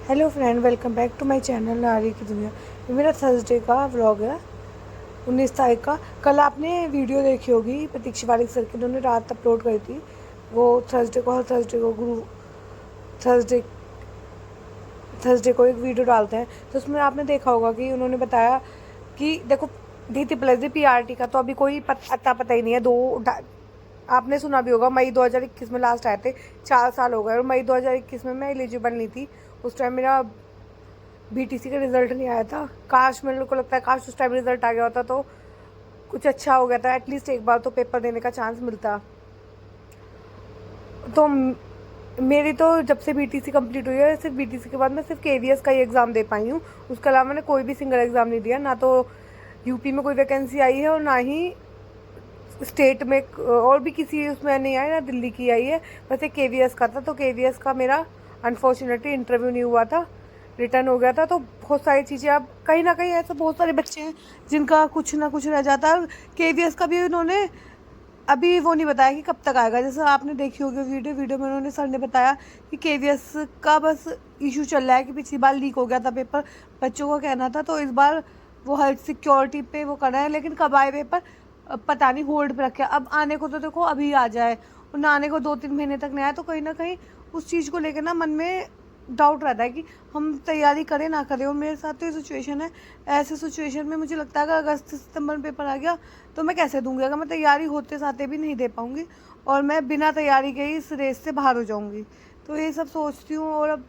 Hello friend, welcome back to my channel नारी की दुनिया। ये मेरा थर्सडे का व्लॉग है, 19 तारीख का। कल आपने वीडियो देखी होगी प्रतीक्षा वारिक सर की, उन्होंने रात अपलोड करी थी। वो थर्सडे को, हर थर्सडे थर्सडे को एक वीडियो डालते हैं, तो उसमें आपने देखा होगा कि उन्होंने बताया कि देखो DT+ PRT का तो अभी कोई पता ही नहीं है। आपने सुना भी होगा, मई 2021 में लास्ट आए थे, 4 साल हो गए। और मई 2021 में मैं एलिजिबल नहीं थी। उस टाइम मेरा BTC का रिजल्ट नहीं आया था। काश, मेरे को लगता है काश उस टाइम रिजल्ट आ गया होता तो कुछ अच्छा हो गया था, एटलीस्ट एक बार तो पेपर देने का चांस मिलता। तो मेरी तो जब से BTC कंप्लीट हुई है, सिर्फ BTC के बाद मैं सिर्फ KVS का ही एग्ज़ाम दे पाई हूँ। उसके अलावा मैंने कोई भी सिंगल एग्ज़ाम नहीं दिया। ना तो यूपी में कोई वैकेंसी आई है और ना ही स्टेट में और भी किसी उसमें नहीं आई, ना दिल्ली की आई है। बस एक KVS का था, तो KVS का मेरा अनफॉर्चुनेटली इंटरव्यू नहीं हुआ था, रिटर्न हो गया था। तो बहुत सारी चीज़ें, अब कहीं ना कहीं ऐसे बहुत सारे बच्चे हैं जिनका कुछ ना कुछ रह जाता है। KVS का भी उन्होंने अभी वो नहीं बताया कि कब तक आएगा। जैसे आपने देखी होगी वीडियो में उन्होंने, सर ने बताया कि KVS का बस इशू चल रहा है कि पिछली बार लीक हो गया था पेपर, बच्चों का कहना था। तो इस बार वो हेल्थ सिक्योरिटी पे वो कर रहे हैं, लेकिन कब आए पेपर पता नहीं, होल्ड पे रखे। अब आने को तो देखो अभी आ जाए, और ना आने को 2-3 महीने तक नहीं आए, तो कहीं ना कहीं उस चीज़ को लेकर ना मन में डाउट रहता है कि हम तैयारी करें ना करें। और मेरे साथ तो ये सिचुएशन है। ऐसे सिचुएशन में मुझे लगता है अगर अगस्त सितंबर में पेपर आ गया तो मैं कैसे दूंगी, अगर मैं तैयारी होते साथे भी नहीं दे पाऊंगी और मैं बिना तैयारी के ही इस रेस से बाहर हो जाऊंगी। तो ये सब सोचती हूँ, और अब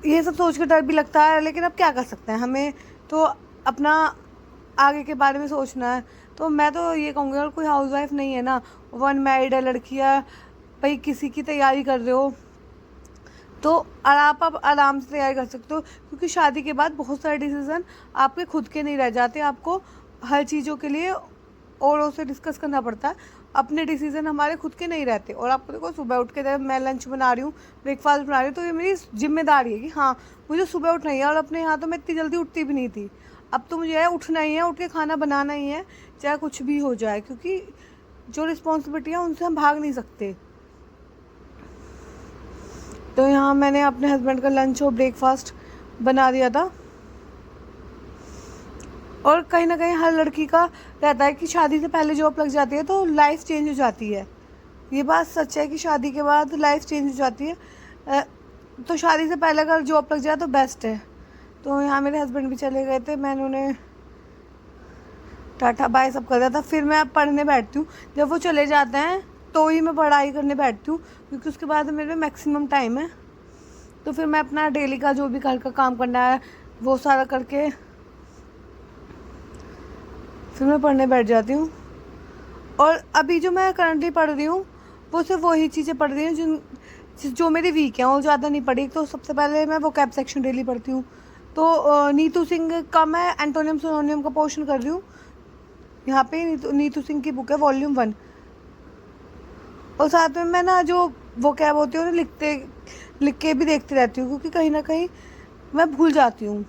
ये सब सोच कर डर भी लगता है, लेकिन अब क्या कर सकते हैं, हमें तो अपना आगे के बारे में सोचना है। तो मैं तो ये कहूँगी, अगर कोई हाउसवाइफ नहीं है ना, वन मैरिड है लड़कियाँ, भाई किसी की तैयारी कर रहे हो, तो आप आराम से तैयारी कर सकते हो। क्योंकि शादी के बाद बहुत सारे डिसीज़न आपके खुद के नहीं रह जाते, आपको हर चीज़ों के लिए औरों से डिस्कस करना पड़ता है। अपने डिसीज़न हमारे खुद के नहीं रहते। और आपको देखो, सुबह उठ के जब मैं लंच बना रही हूँ, ब्रेकफास्ट बना रही हूँ, तो ये मेरी जिम्मेदारी है कि हाँ, मुझे सुबह उठना ही है। और अपने यहाँ तो मैं इतनी जल्दी उठती भी नहीं थी, अब तो मुझे है उठना ही है, उठ के खाना बनाना ही है, चाहे कुछ भी हो जाए। क्योंकि जो रिस्पॉन्सिबिलिटी है उनसे हम भाग नहीं सकते। तो यहाँ मैंने अपने हस्बैंड का लंच और ब्रेकफास्ट बना दिया था। और कहीं ना कहीं हर लड़की का रहता है कि शादी से पहले जॉब लग जाती है तो लाइफ चेंज हो जाती है। ये बात सच है कि शादी के बाद लाइफ चेंज हो जाती है। तो शादी से पहले अगर जॉब लग जाए तो बेस्ट है। तो यहाँ मेरे हस्बैंड भी चले गए थे, मैंने उन्हें टाटा बाय सब कर दिया था। फिर मैं अब पढ़ने बैठती हूँ, जब वो चले जाते हैं तो ही मैं पढ़ाई करने बैठती हूँ, क्योंकि उसके बाद मेरे मैक्सिमम टाइम है। तो फिर मैं अपना डेली का जो भी घर का काम करना है वो सारा करके फिर मैं पढ़ने बैठ जाती हूँ। और अभी जो मैं करंटली पढ़ रही हूँ वो सिर्फ वही चीज़ें पढ़ रही हूँ जो मेरी वीक हैं, और ज़्यादा नहीं पढ़ी। तो सबसे पहले मैं वो कैप सेक्शन डेली पढ़ती हूँ। तो नीतू सिंह का मैं एंटोनियम सिनोनियम का पोर्शन कर रही हूँ। यहाँ पे नीतू सिंह की बुक है, वॉल्यूम 1। और साथ में मैं ना जो वो क्या बोलती हूँ, लिख के भी देखती रहती हूँ, क्योंकि कहीं ना कहीं मैं भूल जाती हूँ।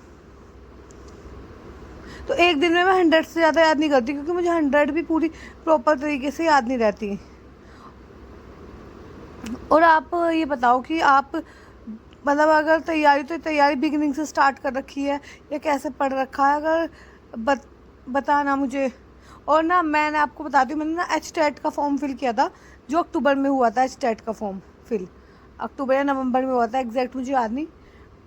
तो एक दिन में मैं 100 से ज़्यादा याद नहीं करती, क्योंकि मुझे 100 भी पूरी प्रॉपर तरीके से याद नहीं रहती। और आप ये बताओ कि आप मतलब अगर तैयारी बिगिनिंग से स्टार्ट कर रखी है या कैसे पढ़ रखा है, अगर बताना मुझे। और ना मैंने आपको बताती हूँ, मैंने ना HTET का फॉर्म फिल किया था, जो अक्टूबर में हुआ था। HTET का फॉर्म फिल अक्टूबर या नवंबर में हुआ था, एग्जैक्ट मुझे याद नहीं।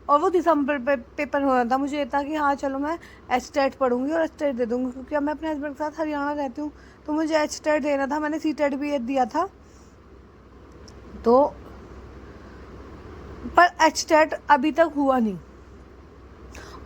और वो दिसंबर पेपर होना था। मुझे ये था कि हाँ चलो मैं HTET पढ़ूंगी और HTET दे दूँगी, क्योंकि अब मैं अपने हस्बैंड के साथ हरियाणा रहती हूँ, तो मुझे HTET देना था। मैंने CTET भी दिया था, तो पर HTET अभी तक हुआ नहीं।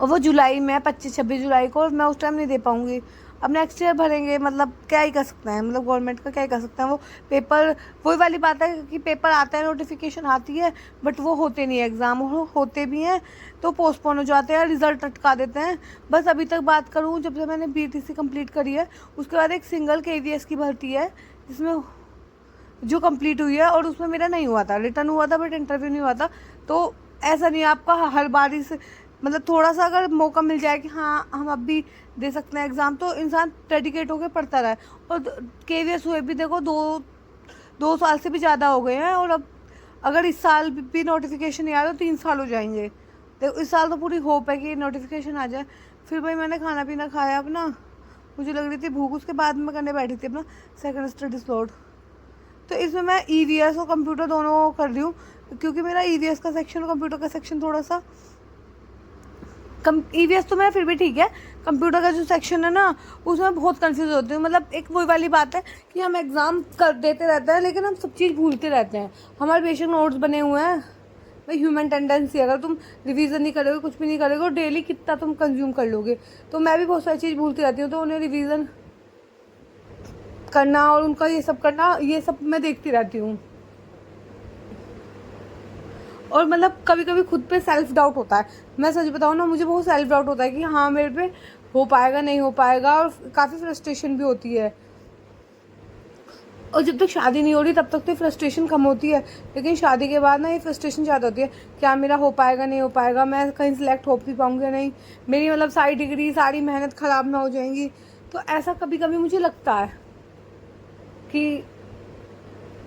और वो जुलाई में 25-26 जुलाई को, और मैं उस टाइम नहीं दे पाऊँगी। अब नेक्स्ट ईयर भरेंगे, मतलब क्या ही कर सकते हैं, मतलब गवर्नमेंट का क्या ही कर सकते हैं। वो पेपर, वही वाली बात है कि पेपर आता है, नोटिफिकेशन आती है, बट वो होते नहीं है। एग्ज़ाम होते भी हैं तो पोस्टपोन हो जाते हैं, रिजल्ट अटका देते हैं। बस अभी तक बात करूँ, जब से मैंने BTC कंप्लीट करी है, उसके बाद एक सिंगल KVS की भर्ती है जिसमें जो कंप्लीट हुई है, और उसमें मेरा नहीं हुआ था, रिटर्न हुआ था बट इंटरव्यू नहीं हुआ था। तो ऐसा नहीं है आपका हर बारी से, मतलब थोड़ा सा अगर मौका मिल जाए कि हाँ हम अब भी दे सकते हैं एग्ज़ाम, तो इंसान डेडिकेट होकर पढ़ता रहे। और KVS हुए भी देखो 2 साल से भी ज़्यादा हो गए हैं, और अब अगर इस साल भी नोटिफिकेशन नहीं आया तो 3 साल हो जाएंगे। तो इस साल तो पूरी होप है कि नोटिफिकेशन आ जाए। फिर भाई मैंने खाना पीना खाया अपना, मुझे लग रही थी भूख, उसके बाद मैं करने बैठी थी अपना सेकंड स्टडी स्लॉट। तो इसमें मैं ईवीएस और कंप्यूटर दोनों कर रही हूँ, क्योंकि मेरा ईवीएस का सेक्शन और कंप्यूटर का सेक्शन थोड़ा सा ईवीएस तो मेरा फिर भी ठीक है, कंप्यूटर का जो सेक्शन है ना उसमें बहुत कंफ्यूज होती हूँ। मतलब एक वही वाली बात है कि हम एग्ज़ाम कर देते रहते हैं लेकिन हम सब चीज़ भूलते रहते हैं। हमारे बेशक नोट्स बने हुए हैं, भाई ह्यूमन टेंडेंसी, अगर तुम रिवीजन नहीं करोगे, कुछ भी नहीं करोगे, डेली कितना तुम कंज्यूम कर लोगे। तो मैं भी बहुत सारी चीज़ भूलती रहती हूँ, तो उन्हें रिवीजन करना और उनका ये सब करना, ये सब मैं देखती रहती हूँ। और मतलब कभी कभी खुद पे सेल्फ डाउट होता है, मैं सच बताऊँ ना, मुझे बहुत सेल्फ डाउट होता है कि हाँ मेरे पे हो पाएगा नहीं हो पाएगा, और काफ़ी फ्रस्ट्रेशन भी होती है। और जब तक शादी नहीं हो रही तब तक तो फ्रस्ट्रेशन कम होती है, लेकिन शादी के बाद ना ये फ्रस्ट्रेशन ज़्यादा होती है, क्या मेरा हो पाएगा नहीं हो पाएगा, मैं कहीं सिलेक्ट हो भी पाऊँगी नहीं, मेरी मतलब सारी डिग्री सारी मेहनत ख़राब ना हो जाएंगी। तो ऐसा कभी कभी मुझे लगता है कि,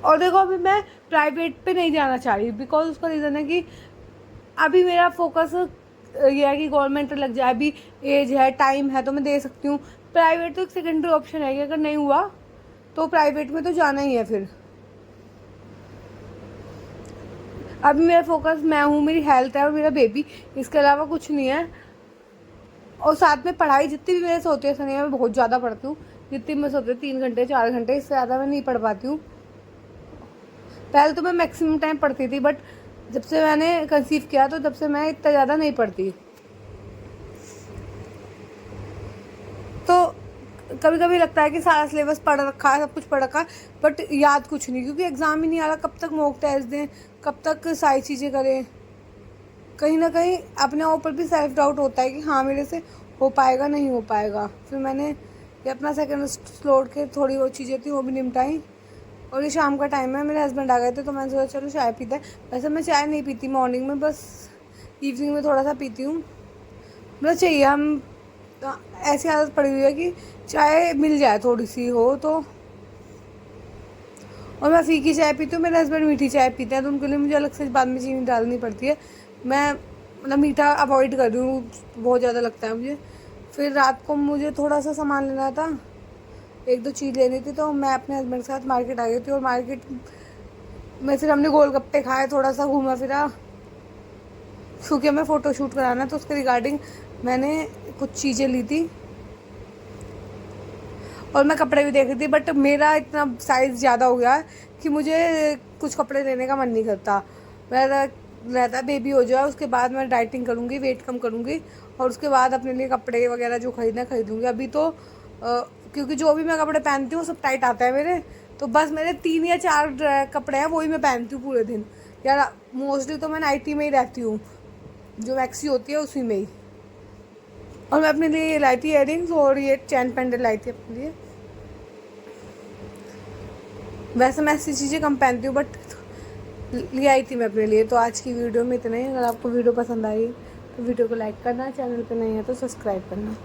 और देखो अभी मैं प्राइवेट पे नहीं जाना चाह रही, बिकॉज उसका रीज़न है कि अभी मेरा फोकस ये है कि गवर्नमेंट लग जाए, अभी एज है, टाइम है, तो मैं दे सकती हूँ। प्राइवेट तो एक सेकेंडरी ऑप्शन है कि अगर नहीं हुआ तो प्राइवेट में तो जाना ही है। फिर अभी मेरा फोकस मैं हूँ, मेरी हेल्थ है और मेरा बेबी, इसके अलावा कुछ नहीं है। और साथ में पढ़ाई जितनी भी मेरे से होती है, ऐसा नहीं है मैं बहुत ज़्यादा पढ़ती हूँ, जितनी मैं सोती हूँ 3 घंटे 4 घंटे, इससे ज़्यादा मैं नहीं पढ़ पाती हूँ। पहले तो मैं मैक्सिमम टाइम पढ़ती थी, बट जब से मैंने कंसीव किया तो जब से मैं इतना ज़्यादा नहीं पढ़ती। तो कभी कभी लगता है कि सारा सिलेबस पढ़ रखा है, सब कुछ पढ़ रखा है, बट याद कुछ नहीं, क्योंकि एग्ज़ाम ही नहीं आ रहा, कब तक मॉक टेस्ट दें, कब तक सारी चीज़ें करें। कहीं ना कहीं अपने ऊपर भी सेल्फ डाउट होता है कि हाँ मेरे से हो पाएगा नहीं हो पाएगा। फिर मैंने ये अपना सेकंड स्लॉट के थोड़ी वो चीज़ें थी वो भी निपटाई, और ये शाम का टाइम है, मेरे हस्बैंड आ गए थे तो मैंने सोचा चलो चाय पीते हैं। वैसे मैं चाय नहीं पीती मॉर्निंग में, बस इवनिंग में थोड़ा सा पीती हूँ। मतलब चाहिए, हम ऐसी आदत पड़ी हुई है कि चाय मिल जाए थोड़ी सी हो तो। और मैं फीकी चाय पीती हूँ, मेरे हस्बैंड मीठी चाय पीते हैं, तो उनके लिए मुझे अलग से बाद में चीनी डालनी पड़ती है। मैं मतलब मीठा अवॉइड कर रही हूँ, बहुत ज़्यादा लगता है मुझे। फिर रात को मुझे थोड़ा सा सामान लेना था, 1-2 चीज़ लेनी थी, तो मैं अपने हस्बैंड के साथ मार्केट आ गई थी। और मार्केट में फिर हमने गोलगप्पे खाए, थोड़ा सा घूमा फिरा, क्योंकि हमें फ़ोटो शूट कराना है तो उसके रिगार्डिंग मैंने कुछ चीज़ें ली थी। और मैं कपड़े भी देख रही थी, बट मेरा इतना साइज़ ज़्यादा हो गया कि मुझे कुछ कपड़े लेने का मन नहीं करता। मेरा रहता बेबी हो जाए उसके बाद मैं डाइटिंग करूँगी, वेट कम करूँगी, और उसके बाद अपने लिए कपड़े वगैरह जो खरीदना खरीदूँगी। अभी तो क्योंकि जो भी मैं कपड़े पहनती हूँ सब टाइट आता है मेरे, तो बस मेरे 3 या 4 कपड़े हैं, वही मैं पहनती हूँ पूरे दिन। यार मोस्टली तो मैं नाइटी में ही रहती हूँ, जो मैक्सी होती है उसी में ही। और मैं अपने लिए ये लाई थी इयरिंग्स, और ये चैन पेंडल लाई थी अपने लिए। वैसे मैं ऐसी चीज़ें कम पहनती हूँ, बट ले आई थी मैं अपने लिए। तो आज की वीडियो में इतना ही। अगर आपको वीडियो पसंद आई तो वीडियो को लाइक करना, चैनल पे नहीं है तो सब्सक्राइब करना।